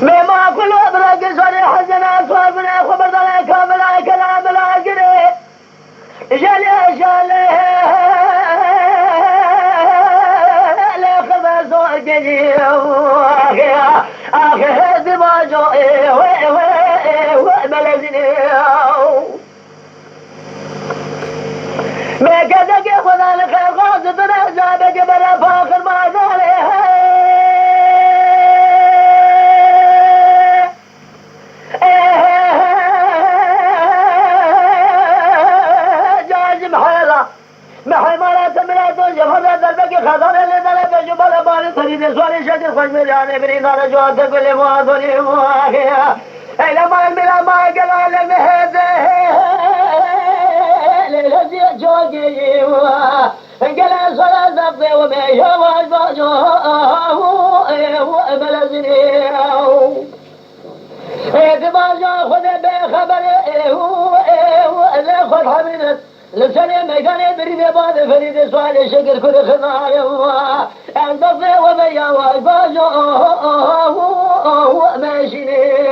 ما كل أبرق سوري حزن أصوات من أخو بردنا كامل كلام العقري جلي جلي لا خبز وجدي أخي هذي ما جوئي وملزني ما كذا خذ الخير غاز تنازل بلا فاخر ما ذالي محي مرات مرات جفر دربك خضر اللي دربك جبل بال فريد سوالي شجر خوش مجاني بري نار جواد كل موادني مواخيا إلى ما الملا ما قلال المهد للهزي جوجي قلال صلاة زبطي ومي هواج باجو ملزني اعتبار خذ بخبري خذ حمينة لساني ميكاني بريد بعد فريد سؤال شكر كل خضايا البطي وبيا وعباجو ماشيني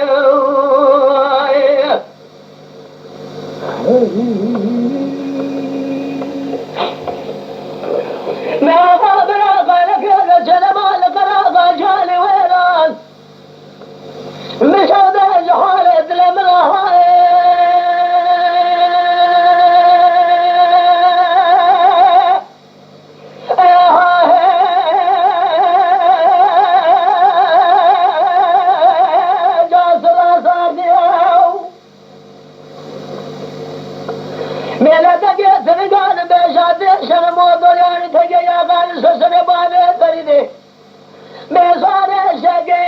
ما قابل قالك يا جنبال قراغ جالي ويران مش هذا جحالة لمنها سنگان بیشاده شن مودلیان تگه یا غال سسن بانه فریده میزانه شگه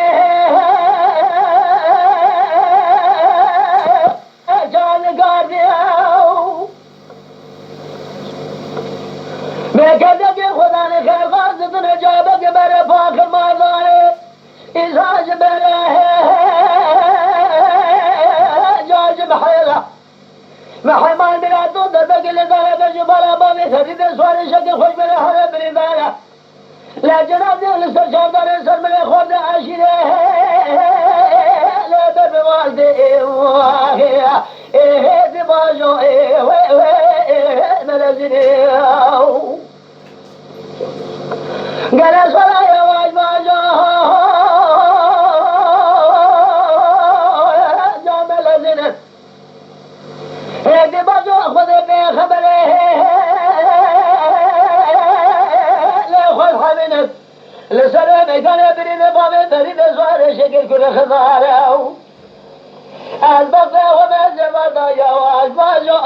جانگار دیاو میکده که خدا نه خیر خواستن جابه که بره پاکر مردانه ایزاج بره جاج بحیره محي ما دراتو دربك اللي ذهب جبال بابي ثريد سواري شكل خوش من حرب بريدانا لا جناب دي الاسترشاد دار سر من خورد عشيره لا درب والدي دي باجو ملزني قال صلاة يا واج باجو دي باجو خذ بخبره لا خذ حمنت لسلام كان بريد بابي بريد سوار شكل كل خضاره البقى وما زبط يا واج باجو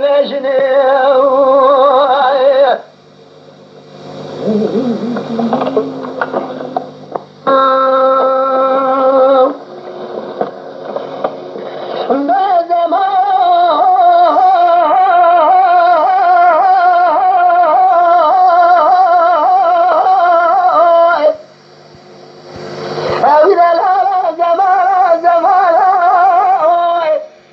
ماشني